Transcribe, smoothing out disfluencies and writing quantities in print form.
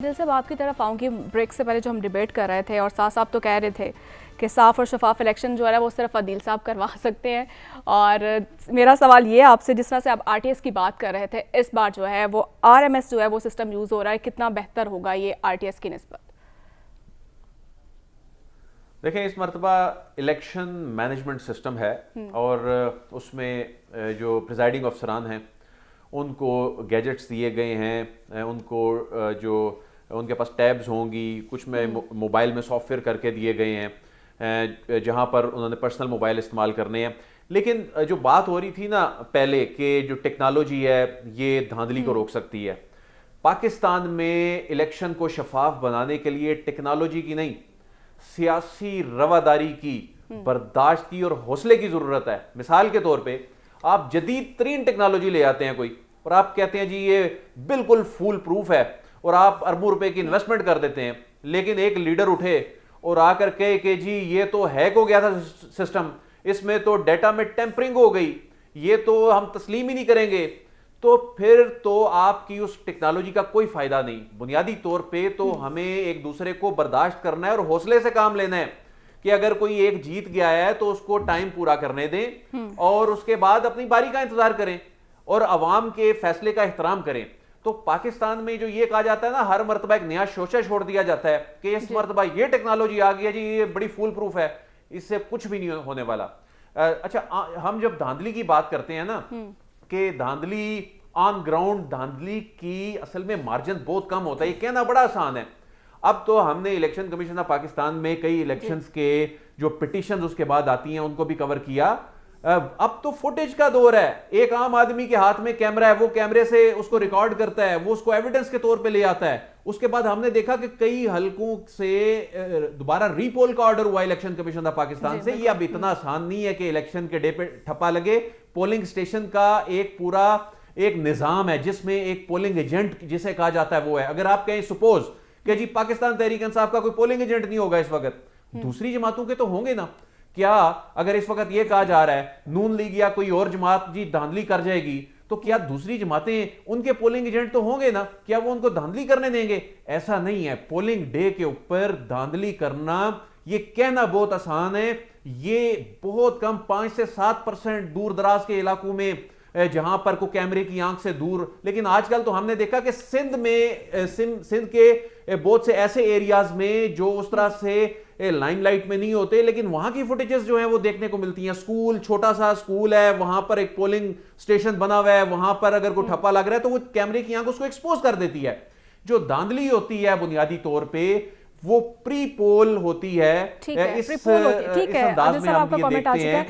دل صاحب آپ کی طرف آؤں گی. بریک سے پہلے جو ہم ڈیبیٹ کر رہے تھے اور صاحب تو کہہ رہے تھے کہ صاف اور شفاف الیکشن جو ہے وہ صرف عدیل صاحب کروا سکتے ہیں, اور میرا سوال یہ آپ سے, جس طرح سے آپ آر ٹی ایس کی بات کر رہے تھے, اس بار جو ہے وہ آر ایم ایس جو ہے وہ سسٹم یوز ہو رہا ہے, کتنا بہتر ہوگا یہ آر ٹی ایس کی نسبت؟ دیکھیں, اس مرتبہ الیکشن مینجمنٹ سسٹم ہے اور اس میں جو پریزائڈنگ افسران ہیں ان کو گیجٹس دیے گئے ہیں, ان کو جو ان کے پاس ٹیبز ہوں گی, کچھ میں موبائل میں سافٹ ویئر کر کے دیے گئے ہیں جہاں پر انہوں نے پرسنل موبائل استعمال کرنے ہیں. لیکن جو بات ہو رہی تھی نا پہلے کہ جو ٹیکنالوجی ہے یہ دھاندلی کو روک سکتی ہے, پاکستان میں الیکشن کو شفاف بنانے کے لیے ٹیکنالوجی کی نہیں, سیاسی رواداری کی, برداشت کی اور حوصلے کی ضرورت ہے. مثال کے طور پہ آپ جدید ترین ٹیکنالوجی لے آتے ہیں کوئی اور آپ کہتے ہیں جی یہ بالکل فول پروف ہے, اور آپ اربوں روپے کی انویسٹمنٹ کر دیتے ہیں, لیکن ایک لیڈر اٹھے اور آ کر کہے کہ جی یہ تو ہیک ہو گیا تھا سسٹم, اس میں تو ڈیٹا میں ٹیمپرنگ ہو گئی, یہ تو ہم تسلیم ہی نہیں کریں گے, تو پھر تو آپ کی اس ٹیکنالوجی کا کوئی فائدہ نہیں. بنیادی طور پہ تو ہمیں ایک دوسرے کو برداشت کرنا ہے اور حوصلے سے کام لینا ہے کہ اگر کوئی ایک جیت گیا ہے تو اس کو ٹائم پورا کرنے دیں اور اس کے بعد اپنی باری کا انتظار کریں اور عوام کے فیصلے کا احترام کریں. تو پاکستان میں جو یہ کہا جاتا ہے نا, ہر مرتبہ ایک نیا شوشہ چھوڑ دیا جاتا ہے کہ اس مرتبہ یہ ٹیکنالوجی آ گئی ہے جی, یہ بڑی فول پروف ہے, اس سے کچھ بھی نہیں ہونے والا. اچھا, ہم جب دھاندلی کی بات کرتے ہیں نا کہ دھاندلی آن گراؤنڈ, دھاندلی کی اصل میں مارجن بہت کم ہوتا ہے, یہ کہنا بڑا آسان ہے. اب تو ہم نے الیکشن کمیشن آف پاکستان میں کئی الیکشنز کے جو پٹیشنز اس کے بعد آتی ہیں ان کو بھی کور کیا. اب تو فوٹیج کا دور ہے, ایک عام آدمی کے ہاتھ میں کیمرہ ہے, وہ کیمرے سے اس کو ریکارڈ کرتا ہے, وہ اس کو ایویڈنس کے طور پہ لے آتا ہے. اس کے بعد ہم نے دیکھا کہ کئی حلقوں سے دوبارہ ری پول کا آرڈر ہوا الیکشن کمیشن آف پاکستان سے. یہ اب اتنا آسان نہیں ہے کہ الیکشن کے ڈے پہ ٹھپا لگے. پولنگ اسٹیشن کا ایک پورا ایک نظام ہے جس میں ایک پولنگ ایجنٹ جسے کہا جاتا ہے وہ ہے. اگر آپ کہیں سپوز کہ جی پاکستان تحریک انصاف کا کوئی پولنگ ایجنٹ نہیں ہوگا اس وقت, دوسری جماعتوں کے تو ہوں گے نا. کیا اگر اس وقت یہ کہا جا رہا ہے نون لیگ یا کوئی اور جماعت جی دھاندلی کر جائے گی, تو کیا دوسری جماعتیں ان کے پولنگ ایجنٹ تو ہوں گے نا, کیا وہ ان کو دھاندلی کرنے دیں گے؟ ایسا نہیں ہے. پولنگ ڈے کے اوپر دھاندلی کرنا یہ کہنا بہت آسان ہے, یہ بہت کم 5 سے 7% دور دراز کے علاقوں میں جہاں پر کو کیمرے کی آنکھ سے دور. لیکن آج کل تو ہم نے دیکھا کہ سندھ میں سندھ کے بہت سے ایسے ایریاز میں جو اس طرح سے لائم لائٹ میں نہیں ہوتے, لیکن وہاں کی فوٹیجز جو ہیں وہ دیکھنے کو ملتی ہیں. اسکول, چھوٹا سا اسکول ہے, وہاں پر ایک پولنگ سٹیشن بنا ہوا ہے, وہاں پر اگر کوئی ٹھپا لگ رہا ہے تو وہ کیمرے کی آنکھ اس کو ایکسپوز کر دیتی ہے. جو دھاندلی ہوتی ہے بنیادی طور پہ وہ پری پول ہوتی ہے. اس انداز میں ہم یہ دیکھتے ہیں